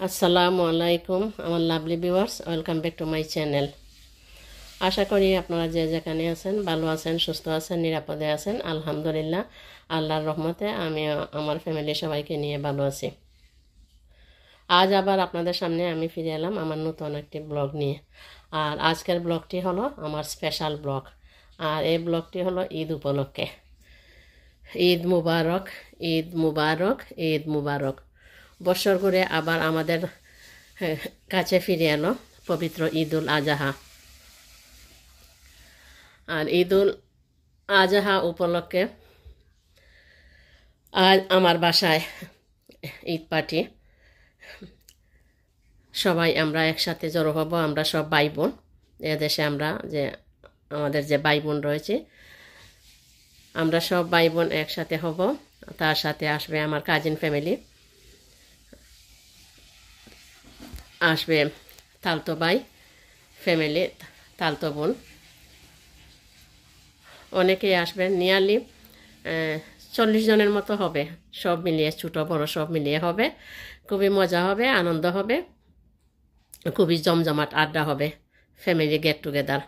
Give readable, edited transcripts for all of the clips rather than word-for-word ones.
আসসালামু আলাইকুম আমার lovely viewers, welcome back to my channel. আশা করি আপনারা যে যেখানে আছেন ভালো আছেন, সুস্থ আছেন, নিরাপদে আছেন। আলহামদুলিল্লাহ, আল্লাহর রহমতে আমি আমার ফ্যামিলি সবাইকে নিয়ে ভালো আছি। আজ আবার আপনাদের সামনে আমি ফিরে এলাম আমার নতুন একটি ব্লগ নিয়ে। আর আজকের ব্লগটি হলো আমার স্পেশাল ব্লগ। আর এই ব্লগটি হলো ঈদ উপলক্ষে। ঈদ মুবারক, ঈদ মুবারক, ঈদ মুবারক। বছর করে আবার আমাদের কাছে ফিরে এলো পবিত্র ঈদুল আজহা। আর ঈদুল আজহা উপলক্ষে আজ আমার বাসায় ঈদ পার্টি। সবাই আমরা একসাথে জড়ো হব, আমরা সব ভাই বোন। এদেশে আমরা যে আমাদের যে ভাই বোন রয়েছে, আমরা সব ভাই বোন একসাথে হব। তার সাথে আসবে আমার কাজিন ফ্যামিলি, আসবে তালতো ভাই ফ্যামিলি, তালতো বোন, অনেকেই আসবেন। নিয়ারলি 40 জনের মতো হবে, সব মিলিয়ে, ছোটো বড় সব মিলিয়ে হবে। খুবই মজা হবে, আনন্দ হবে, খুবই জমজমাট আড্ডা হবে, ফ্যামিলি গেট টুগেদার।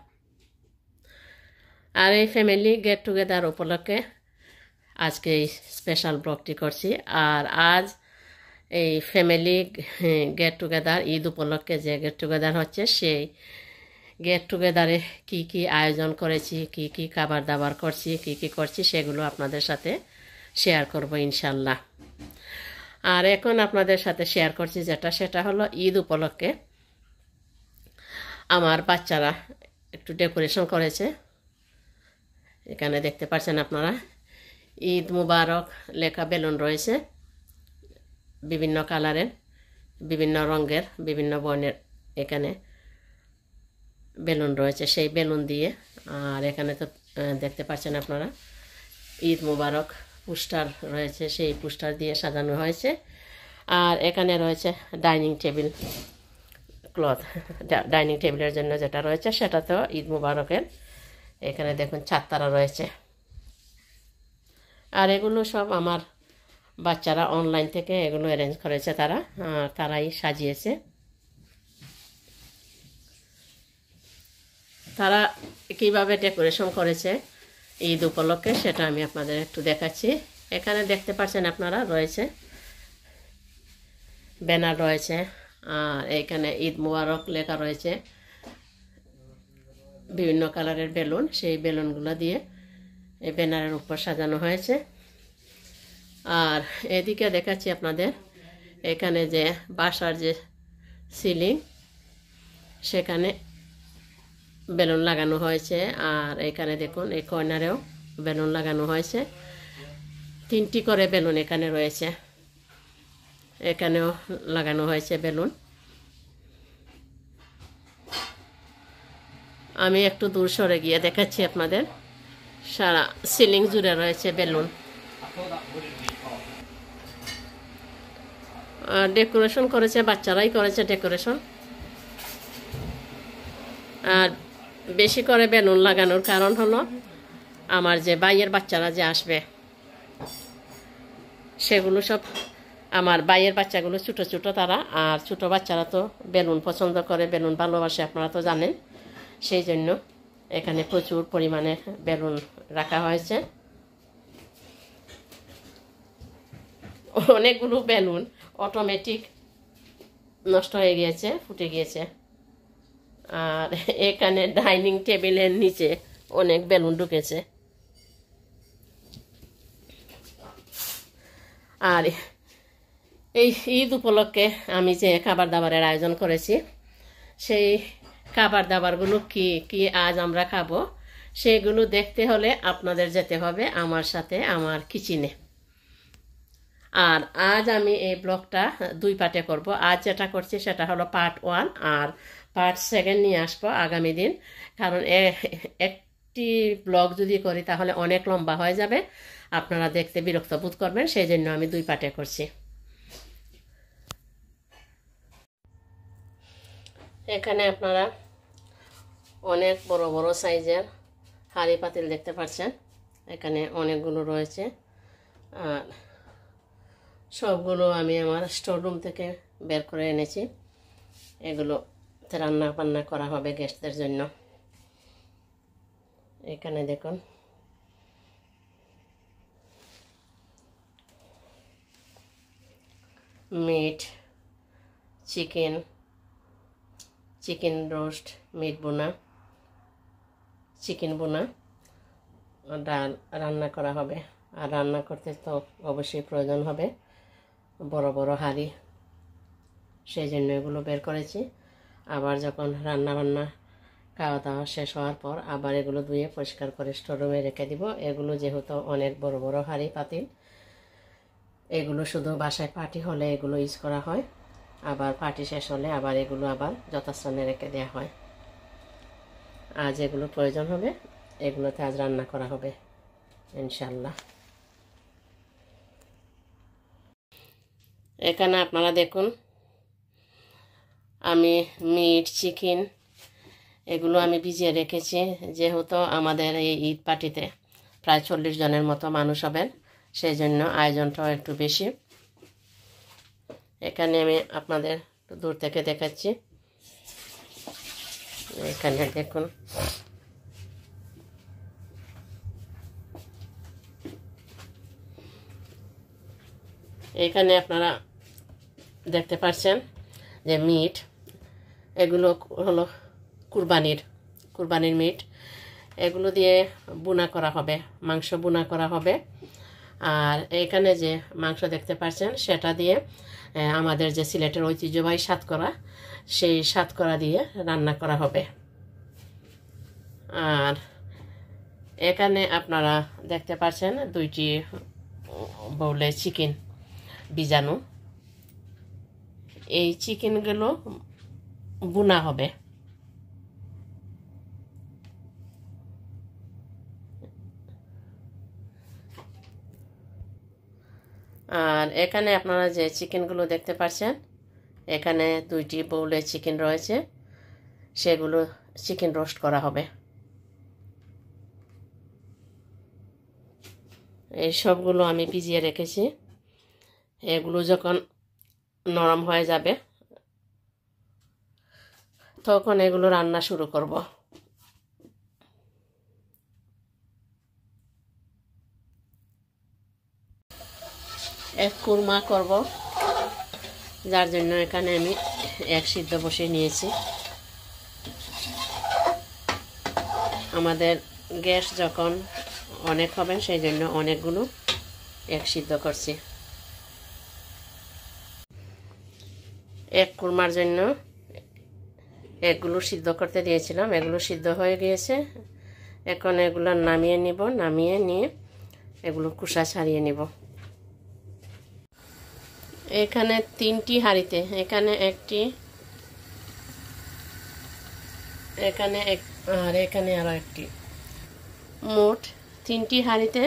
আর এই ফ্যামিলি গেট টুগেদার উপলক্ষে আজকে এই স্পেশাল ব্লগটি করছি। আর আজ এই ফ্যামিলি গেট টুগেদার ঈদ উপলক্ষে যে গেট টুগেদার হচ্ছে, সেই গেট টুগেদারে কি কি আয়োজন করেছি, কি কি খাবার দাবার করছি, কি কি করছি, সেগুলো আপনাদের সাথে শেয়ার করব ইনশাল্লাহ। আর এখন আপনাদের সাথে শেয়ার করছি সেটা হলো ঈদ উপলক্ষে আমার বাচ্চারা একটু ডেকোরেশন করেছে। এখানে দেখতে পাচ্ছেন আপনারা, ঈদ মুবারক লেখা বেলুন রয়েছে, বিভিন্ন কালারের, বিভিন্ন রঙের, বিভিন্ন বর্ণের এখানে বেলুন রয়েছে, সেই বেলুন দিয়ে। আর এখানে তো দেখতে পাচ্ছেন আপনারা ঈদ মুবারক পোস্টার রয়েছে, সেই পোস্টার দিয়ে সাজানো হয়েছে। আর এখানে রয়েছে ডাইনিং টেবিল ক্লথ, ডাইনিং টেবিলের জন্য যেটা রয়েছে সেটাতেও ঈদ মুবারকের এখানে দেখুন ছাত্তারা রয়েছে। আর এগুলো সব আমার বাচ্চারা অনলাইন থেকে এগুলো অ্যারেঞ্জ করেছে, তারাই সাজিয়েছে। তারা কিভাবে ডেকোরেশন করেছে ঈদ উপলক্ষে সেটা আমি আপনাদের একটু দেখাচ্ছি। এখানে দেখতে পাচ্ছেন আপনারা রয়েছে ব্যানার রয়েছে, আর এখানে ঈদ মুবারক লেখা রয়েছে, বিভিন্ন কালারের বেলুন, সেই বেলুনগুলো দিয়ে এই ব্যানারের উপর সাজানো হয়েছে। আর এদিকে দেখাচ্ছি আপনাদের, এখানে যে বাসার যে সিলিং, সেখানে বেলুন লাগানো হয়েছে। আর এখানে দেখুন এই কর্নারেও বেলুন লাগানো হয়েছে, 3টি করে বেলুন এখানে রয়েছে, এখানেও লাগানো হয়েছে বেলুন। আমি একটু দূর সরে গিয়ে দেখাচ্ছি আপনাদের, সারা সিলিং জুড়ে রয়েছে বেলুন। আর ডেকোরেশন করেছে বাচ্চারাই করেছে ডেকোরেশন। আর বেশি করে বেলুন লাগানোর কারণ হলো আমার যে ভাইয়ের বাচ্চারা যে আসবে, সেগুলো সব আমার ভাইয়ের বাচ্চাগুলো ছোটো ছোটো তারা, আর ছোটো বাচ্চারা তো বেলুন পছন্দ করে, বেলুন ভালোবাসে, আপনারা তো জানেন। সেই জন্য এখানে প্রচুর পরিমাণে বেলুন রাখা হয়েছে। অনেকগুলো বেলুন অটোমেটিক নষ্ট হয়ে গিয়েছে, ফুটে গিয়েছে। আর এখানে ডাইনিং টেবিলের নিচে অনেক বেলুন ঢুকেছে। আর এই ঈদ উপলক্ষে আমি যে খাবার দাবারের আয়োজন করেছি, সেই খাবার দাবারগুলো কি কি আজ আমরা খাবো, সেগুলো দেখতে হলে আপনাদের যেতে হবে আমার সাথে আমার কিচেনে। আর আজ আমি এই ব্লগটা 2 পার্টে করব। আজ যেটা করছি সেটা হলো পার্ট 1, আর পার্ট 2 নিয়ে আসবো আগামী দিন। কারণ একটি ব্লগ যদি করি তাহলে অনেক লম্বা হয়ে যাবে, আপনারা দেখতে বিরক্ত বোধ করবেন, সেই জন্য আমি 2 পার্টে করছি। এখানে আপনারা অনেক বড় বড় সাইজের হাঁড়ি পাতিল দেখতে পাচ্ছেন, এখানে অনেকগুলো রয়েছে। আর সবগুলো আমি আমার স্টোর রুম থেকে বের করে এনেছি। এগুলো রান্না বান্না করা হবে গেস্টদের জন্য। এখানে দেখুন মিট, চিকেন রোস্ট, মিট বোনা, চিকেন বোনা, ডাল রান্না করা হবে। আর রান্না করতে তো অবশ্যই প্রয়োজন হবে বড় বড় হাঁড়ি, সেই জন্য এগুলো বের করেছি। আবার যখন রান্না বান্না খাওয়া দাওয়া শেষ হওয়ার পর আবার এগুলো ধুয়ে পরিষ্কার করে স্টোররুমে রেখে দিব। এগুলো যেহেতু অনেক বড় বড় হাঁড়ি পাতিল, এগুলো শুধু বাসায় পার্টি হলে এগুলো ইউজ করা হয়, আবার পার্টি শেষ হলে আবার এগুলো আবার যথাস্থানে রেখে দেওয়া হয়। আজ এগুলো প্রয়োজন হবে, এগুলোতে আজ রান্না করা হবে ইনশাল্লাহ। এখানে আপনারা দেখুন আমি মিট, চিকেন এগুলো আমি ভিজিয়ে রেখেছি। যেহেতু আমাদের এই ঈদ পার্টিতে প্রায় 40 জনের মতো মানুষ হবেন, সেই জন্য আয়োজনটাও একটু বেশি। এখানে আমি আপনাদের দূর থেকে দেখাচ্ছি। এখানে দেখুন এখানে আপনারা দেখতে পাচ্ছেন যে মিট, এগুলো হলো কুরবানির মিট। এগুলো দিয়ে বুনা করা হবে, মাংস বুনা করা হবে। আর এখানে যে মাংস দেখতে পাচ্ছেন সেটা দিয়ে আমাদের যে সিলেটের ঐতিহ্যবাহী সাতকরা, সেই সাতকরা দিয়ে রান্না করা হবে। আর এখানে আপনারা দেখতে পাচ্ছেন 2টি বাউলে চিকেন ভিজানো। এই চিকেনগুলো বুনা হবে। আর এখানে আপনারা যে চিকেনগুলো দেখতে পাচ্ছেন, এখানে 2টি বাউলে চিকেন রয়েছে, সেগুলো চিকেন রোস্ট করা হবে। এই সবগুলো আমি ভিজিয়ে রেখেছি। এগুলো যখন নরম হয়ে যাবে তখন এগুলো রান্না শুরু করব। এক কুরমা করব, যার জন্য এখানে আমি এক সিদ্ধ বসিয়ে নিয়েছি। আমাদের গ্যাস যখন অনেক হবেন সেই জন্য অনেকগুলো এক সিদ্ধ করছি। এক কুরমার জন্য এগুলো সিদ্ধ করতে দিয়েছিলাম, এগুলো সিদ্ধ হয়ে গিয়েছে। এখন এগুলো নামিয়ে নিব, নামিয়ে নিয়ে এগুলো খোসা ছাড়িয়ে নিব। এখানে 3টি হাঁড়িতে, এখানে একটি, এখানে আর এখানে আরও একটি, মোট 3টি হাঁড়িতে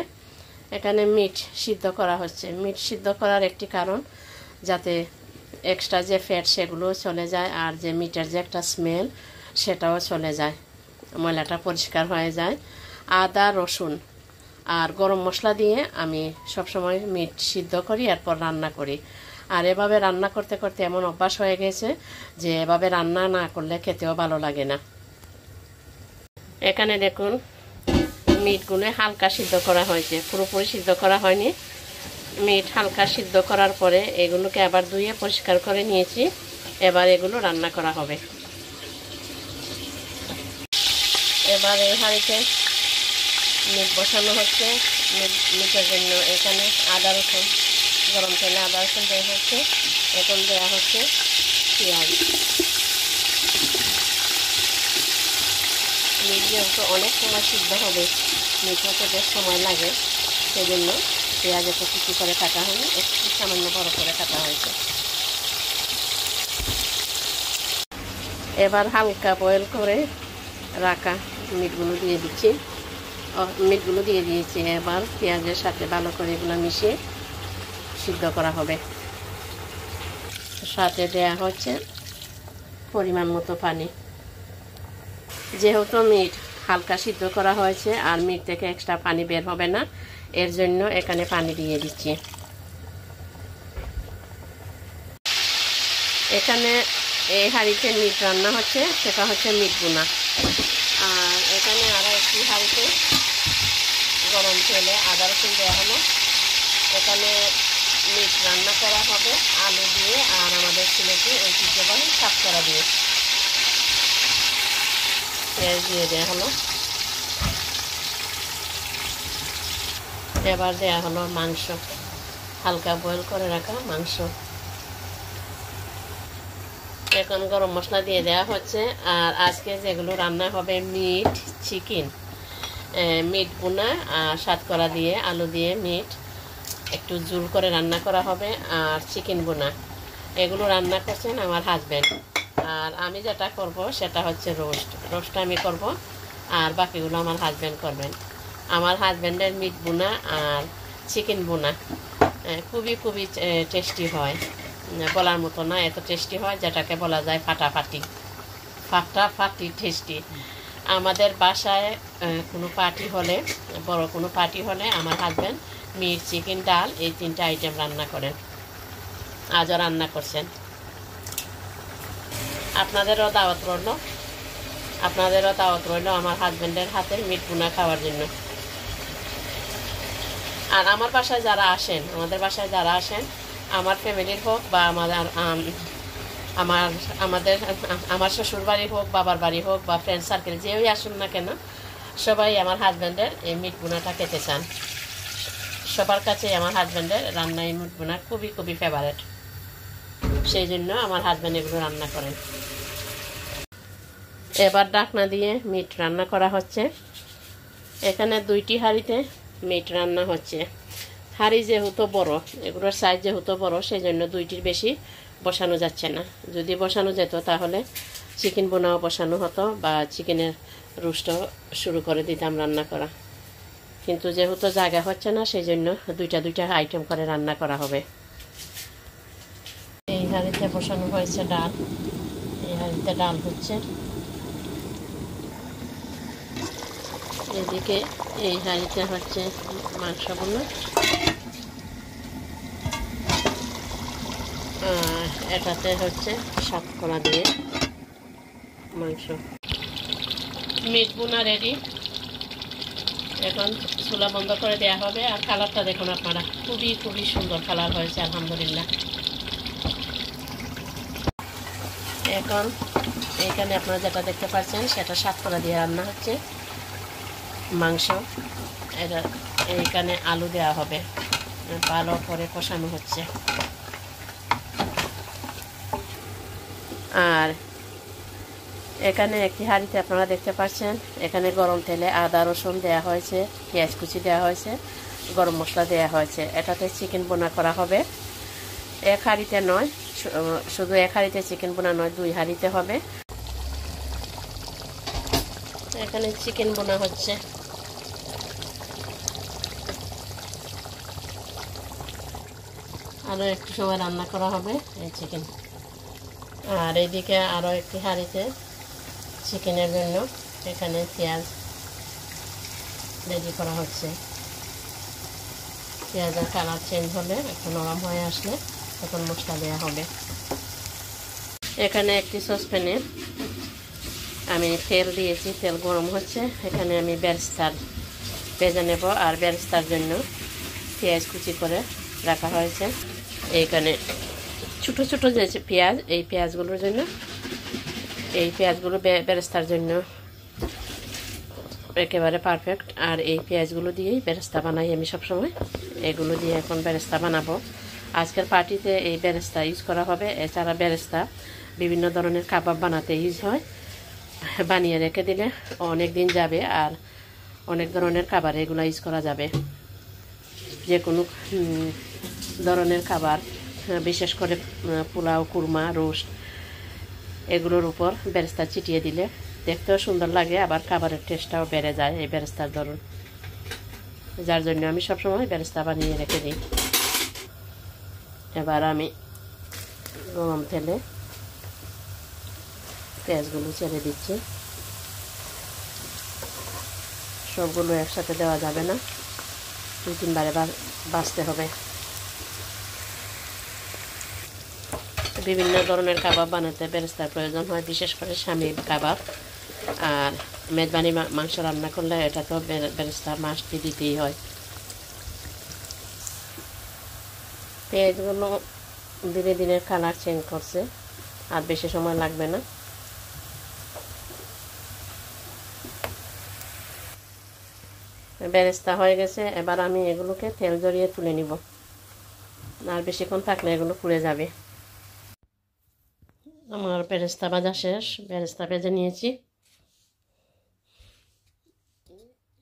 এখানে মিট সিদ্ধ করা হচ্ছে। মিট সিদ্ধ করার একটি কারণ, যাতে এক্সট্রা যে ফ্যাট সেগুলো চলে যায়, আর যে মিটের যে একটা স্মেল সেটাও চলে যায়, ময়লাটা পরিষ্কার হয়ে যায়। আদা, রসুন আর গরম মশলা দিয়ে আমি সবসময় মিট সিদ্ধ করি, এরপর রান্না করি। আর এভাবে রান্না করতে করতে এমন অভ্যাস হয়ে গেছে যে এভাবে রান্না না করলে খেতেও ভালো লাগে না। এখানে দেখুন মিটগুলো হালকা সিদ্ধ করা হয়েছে, পুরোপুরি সিদ্ধ করা হয়নি। মিট হালকা সিদ্ধ করার পরে এগুলোকে আবার ধুয়ে পরিষ্কার করে নিয়েছি। এবার এগুলো রান্না করা হবে। এবার এই হাঁড়িতে মিট বসানো হচ্ছে। মিটের জন্য এখানে আদা রসুন, গরম তেলে আদা রসুন দেওয়া হচ্ছে। এখন দেওয়া হচ্ছে পেঁয়াজ। মিট যেহেতু অনেক সময় সিদ্ধ হবে, মিট হতে বেশ সময় লাগে, সেই জন্য পেঁয়াজ একটু কুচি করে কাটা হয়নি, একটু সামান্য বড় করে কাটা হয়েছে। এবার হালকা বয়েল করে রাখা মিটগুলো দিয়ে দিচ্ছি, মিটগুলো দিয়ে দিয়েছি। এবার পেঁয়াজের সাথে ভালো করে এগুলো মিশিয়ে সিদ্ধ করা হবে। সাথে দেয়া হচ্ছে পরিমাণ মতো পানি। যেহেতু মিট হালকা সিদ্ধ করা হয়েছে আর মিট থেকে এক্সট্রা পানি বের হবে না, এর জন্য এখানে পানি দিয়ে দিচ্ছি। এখানে এই হাঁড়িতে মিট রান্না হচ্ছে, সেটা হচ্ছে মিট বোনা। আর এখানে আরও একটি হাঁড়িতে গরম তেলে আদা রসুন দেওয়া হলো। এখানে মিট রান্না করা হবে আলু দিয়ে আর আমাদের সিলেটি ঐতিহ্যবাহী সাতকরা দিয়ে। পেঁয়াজ দিয়ে দেওয়া হলো। এবার দেওয়া হলো মাংস, হালকা বয়েল করে রাখা মাংস। এখন গরম মশলা দিয়ে দেওয়া হচ্ছে। আর আজকে যেগুলো রান্না হবে মিট, চিকেন, মিট বোনা আর সাতকরা দিয়ে আলু দিয়ে মিট একটু জুল করে রান্না করা হবে। আর চিকেন বোনা এগুলো রান্না করছেন আমার হাজব্যান্ড। আর আমি যেটা করব সেটা হচ্ছে রোস্ট আমি করব, আর বাকিগুলো আমার হাজব্যান্ড করবেন। আমার হাজব্যান্ডের মিট বোনা আর চিকেন বোনা খুবই টেস্টি হয়, বলার মতো না, এত টেস্টি হয় যেটাকে বলা যায় ফাটাফাটি টেস্টি। আমাদের বাসায় কোনো পার্টি হলে, বড় কোনো পার্টি হলে আমার হাজব্যান্ড মিট, চিকেন, ডাল এই 3টা আইটেম রান্না করেন। আজও রান্না করছেন। আপনাদেরও দাওয়াত রইল আমার হাজব্যান্ডের হাতের মিট বোনা খাওয়ার জন্য। আর আমার বাসায় যারা আসেন, আমার ফ্যামিলির হোক বা আমার শ্বশুর বাড়ি হোক, বাবার বাড়ি হোক বা ফ্রেন্ড সার্কেল, যেই আসুন না কেন, সবাই আমার হাজব্যান্ডের এই মিট বোনাটা খেতে চান। সবার কাছে আমার হাজব্যান্ডের রান্না এই মিট বোনা খুবই ফেভারেট। সেই জন্য আমার হাজব্যান্ড এগুলো রান্না করেন। এবার ঢাকনা দিয়ে মিট রান্না করা হচ্ছে। এখানে 2টি হাঁড়িতে মিট রান্না হচ্ছে। হাঁড়ি যেহেতু বড়, এগুলোর সাইজ যেহেতু বড়, সেই জন্য 2টির বেশি বসানো যাচ্ছে না। যদি বসানো যেত তাহলে চিকেন বোনাও বসানো হতো বা চিকেনের রোস্টও শুরু করে দিতাম রান্না করা। কিন্তু যেহেতু জায়গা হচ্ছে না, সেই জন্য 2টা আইটেম করে রান্না করা হবে। এই হাঁড়িতে বসানো হয়েছে ডাল, এই হাঁড়িতে ডাল হচ্ছে। এদিকে এই হাঁড়িতে হচ্ছে মাংস বোনা, আর এটাতে হচ্ছে সাতকরা দিয়ে মাংস। মিট বোনা রেডি। এখন চুলা বন্ধ করে দেওয়া হবে। আর কালারটা দেখুন আপনারা, খুবই সুন্দর কালার হয়েছে আলহামদুলিল্লাহ। এখন এইখানে আপনারা যেটা দেখতে পাচ্ছেন সেটা সাতকরা দিয়ে রান্না হচ্ছে মাংস। এটা এইখানে আলু দেওয়া হবে, ভালো করে কষানো হচ্ছে। আর এখানে একটি হাঁড়িতে আপনারা দেখতে পাচ্ছেন, এখানে গরম তেলে আদা রসুন দেওয়া হয়েছে, পেঁয়াজ কুচি দেওয়া হয়েছে, গরম মশলা দেওয়া হয়েছে। এটাতে চিকেন বোনা করা হবে। এক হাঁড়িতে নয়, শুধু এক হাঁড়িতে চিকেন বোনা নয়, 2 হাঁড়িতে হবে। এখানে চিকেন বোনা হচ্ছে। আরও একটু সময় রান্না করা হবে এই চিকেন। আর এইদিকে আরও একটি হাঁড়িতে চিকেনের জন্য এখানে পেঁয়াজ রেডি করা হচ্ছে। পেঁয়াজের কালার চেঞ্জ হলে, একটু নরম হয়ে আসলে তখন মশলা দেওয়া হবে। এখানে একটি সসপ্যানে আমি তেল দিয়েছি, তেল গরম হচ্ছে। এখানে আমি বেরেস্তা ভেজে নেব। আর বেরেস্তার জন্য পেঁয়াজ কুচি করে রাখা হয়েছে। এইখানে ছোটো যে পেঁয়াজ, এই পেঁয়াজগুলোর জন্য, এই পেঁয়াজগুলো বেরেস্তার জন্য একেবারে পারফেক্ট। আর এই পেঁয়াজগুলো দিয়েই বেরেস্তা বানাই আমি সবসময়। এগুলো দিয়ে এখন বেরেস্তা বানাবো। আজকের পার্টিতে এই বেরেস্তা ইউজ করা হবে। এছাড়া বেরেস্তা বিভিন্ন ধরনের কাবাব বানাতে ইউজ হয়। বানিয়ে রেখে দিলে অনেক দিন যাবে, আর অনেক ধরনের খাবার এগুলো ইউজ করা যাবে। যে কোনো ধরনের খাবার, বিশেষ করে পোলাও, কুরমা, রোস্ট, এগুলোর উপর বেরেস্তা ছিটিয়ে দিলে দেখতেও সুন্দর লাগে, আবার খাবারের টেস্টটাও বেড়ে যায় এই বেরেস্তার দরুন। যার জন্য আমি সবসময় বেরেস্তা বানিয়ে রেখে দিই। এবার আমি গরম তেলে পেঁয়াজগুলো ছেড়ে দিচ্ছি। সবগুলো একসাথে দেওয়া যাবে না, 2-3 বারে ভাজতে হবে। বিভিন্ন ধরনের কাবাব বানাতে বেরেস্তার প্রয়োজন হয়, বিশেষ করে স্বামী কাবাব। আর মেজবানি মাংস রান্না করলে এটা তো বেরেস্তা মাস্ট দিতেই হয়। পেঁয়াজগুলো ধীরে ধীরে কালার চেঞ্জ করছে, আর বেশি সময় লাগবে না। বেরেস্তা হয়ে গেছে, এবার আমি এগুলোকে তেল জড়িয়ে তুলে নিব, আর বেশিক্ষণ থাকলে এগুলো পুড়ে যাবে। আমার বেরেস্তা ভাজা শেষ, বেরেস্তা ভেজে নিয়েছি।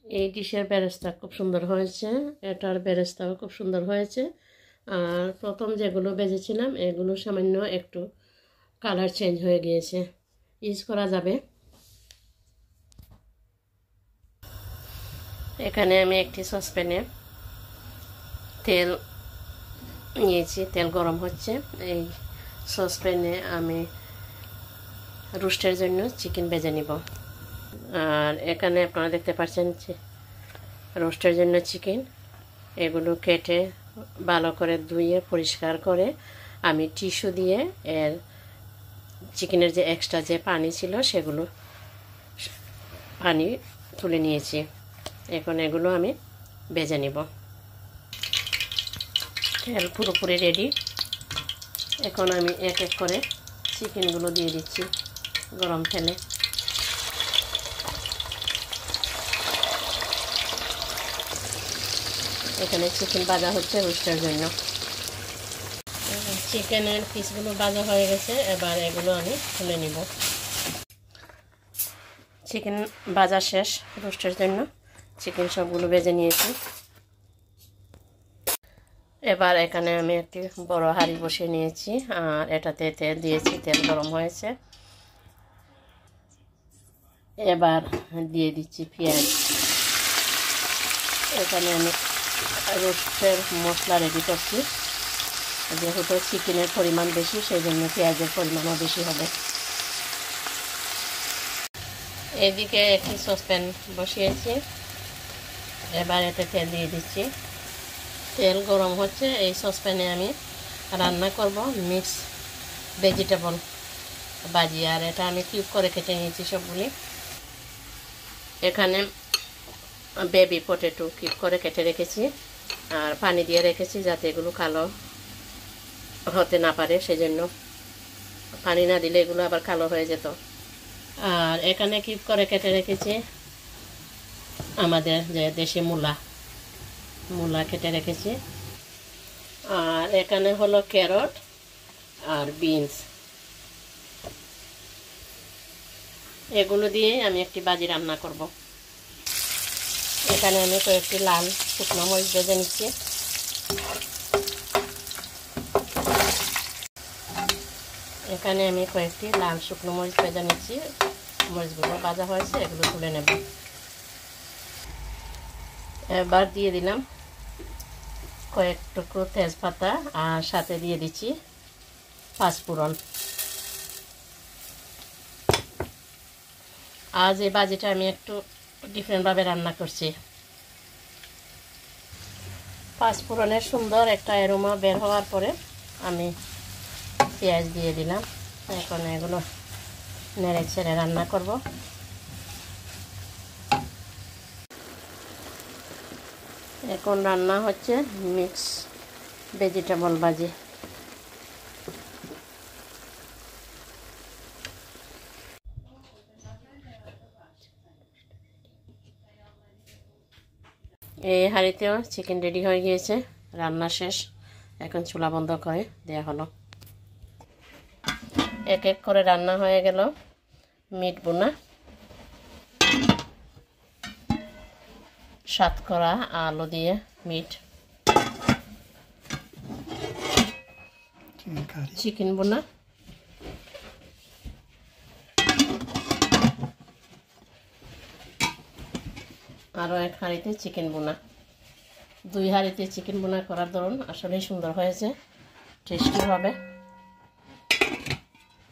এই ডিশের বেরেস্তা খুব সুন্দর হয়েছে, এটার বেরেস্তাও খুব সুন্দর হয়েছে। আর প্রথম যেগুলো ভেজেছিলাম এগুলো সামান্য একটু কালার চেঞ্জ হয়ে গিয়েছে, ইউজ করা যাবে। এখানে আমি একটি সসপ্যানে তেল নিয়েছি, তেল গরম হচ্ছে। এই সসপ্যানে আমি রোস্টের জন্য চিকেন ভেজে নিব। আর এখানে আপনারা দেখতে পাচ্ছেন যে রোস্টের জন্য চিকেন, এগুলো কেটে ভালো করে ধুয়ে পরিষ্কার করে আমি টিস্যু দিয়ে এর চিকেনের যে এক্সট্রা যে পানি ছিল সেগুলো পানি তুলে নিয়েছি। এখন এগুলো আমি ভেজে নিব। তেল পুরোপুরি রেডি। এখন আমি এক এক করে চিকেনগুলো দিয়ে দিচ্ছি গরম তেলে। এখানে চিকেন ভাজা হচ্ছে রোস্টের জন্য। চিকেনের পিসগুলো ভাজা হয়ে গেছে, এবার এগুলো আমি তুলে নিব। চিকেন ভাজা শেষ, রোস্টের জন্য চিকেন সবগুলো ভেজে নিয়েছি। এবার এখানে আমি একটি বড় হাঁড়ি বসিয়ে নিয়েছি, আর এটাতে তেল দিয়েছি, তেল গরম হয়েছে। এবার দিয়ে দিচ্ছি পেঁয়াজ। এখানে আমি রোস্টের মশলা রেডি করছি, যেহেতু চিকেনের পরিমাণ বেশি সেই জন্য পেঁয়াজের পরিমাণও বেশি হবে। এদিকে একটি সসপ্যান বসিয়েছি, এবার এতে তেল দিয়ে দিচ্ছি। তেল গরম হচ্ছে, এই সসপ্যানে আমি রান্না করব মিক্স ভেজিটেবল ভাজি, আর এটা আমি কিউব করে কেটে নিয়েছি সবগুলি। এখানে বেবি পটেটো কিউব করে কেটে রেখেছি, আর পানি দিয়ে রেখেছি যাতে এগুলো কালো হতে না পারে, সেজন্য পানি না দিলে এগুলো আবার কালো হয়ে যেত। আর এখানে কিউব করে কেটে রেখেছি আমাদের যে দেশি মূলা কেটে রেখেছি। আর এখানে হলো ক্যারট আর বিনস, এগুলো দিয়ে আমি একটি ভাজি রান্না করব। এখানে আমি কয়েকটি লাল শুকনো মরিচ ভেজে নিচ্ছি। এখানে আমি কয়েকটি লাল শুকনো মরিচ ভেজে নিচ্ছি। মরিচগুলো ভাজা হয়েছে, এগুলো তুলে নেব। এবার দিয়ে দিলাম কয়েক টুকরো তেজপাতা, আর সাথে দিয়ে দিচ্ছি পাঁচফোড়ন। আজ এই ভাজিটা আমি একটু ডিফারেন্টভাবে রান্না করছি। পাঁচফোড়নের সুন্দর একটা অ্যারোমা বের হওয়ার পরে আমি পেঁয়াজ দিয়ে দিলাম। এখন এগুলো নেড়ে ছেড়ে রান্না করব। এখন রান্না হচ্ছে মিক্স ভেজিটেবল ভাজি। এই হাঁড়িতেও চিকেন রেডি হয়ে গিয়েছে, রান্না শেষ। এখন চুলা বন্ধ করে দেওয়া হলো। এক এক করে রান্না হয়ে গেল। মিট বোনা, সাতকরা আলু দিয়ে মিট, চিকেন বোনা, আরও এক হাঁড়িতে চিকেন বোনা। দুই হাঁড়িতে চিকেন বোনা করার দরুন আসলেই সুন্দর হয়েছে, টেস্টি হবে।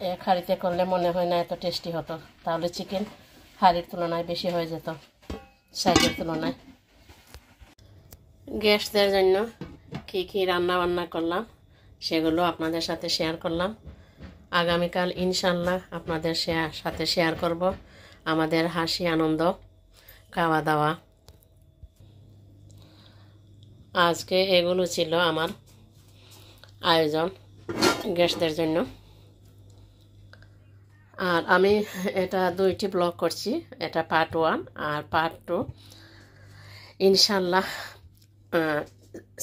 এক হাঁড়িতে করলে মনে হয় না এত টেস্টি হতো, তাহলে চিকেন হাঁড়ির তুলনায় বেশি হয়ে যেত সাইজের তুলনায়। গেস্টদের জন্য কী কী রান্না বান্না করলাম সেগুলো আপনাদের সাথে শেয়ার করলাম। আগামীকাল ইনশাল্লাহ আপনাদের সাথে শেয়ার করব আমাদের হাসি আনন্দ খাওয়া দাওয়া। আজকে এগুলো ছিল আমার আয়োজন গেস্টদের জন্য। আর আমি এটা 2টি ব্লগ করছি, এটা পার্ট 1 আর পার্ট 2 ইনশাল্লাহ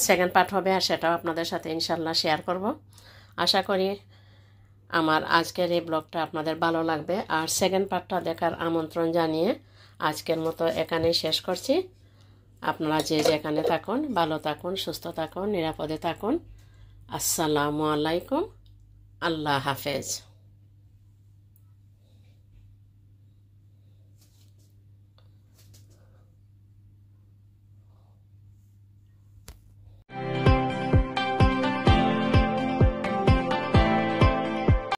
সেকেন্ড পার্ট হবে, আর সেটাও আপনাদের সাথে ইনশাল্লাহ শেয়ার করব। আশা করি আমার আজকের এই ব্লগটা আপনাদের ভালো লাগবে। আর সেকেন্ড পার্টটা দেখার আমন্ত্রণ জানিয়ে আজকের মতো এখানেই শেষ করছি। আপনারা যে যেখানে থাকুন ভালো থাকুন, সুস্থ থাকুন, নিরাপদে থাকুন। আসসালামু আলাইকুম, আল্লাহ হাফেজ।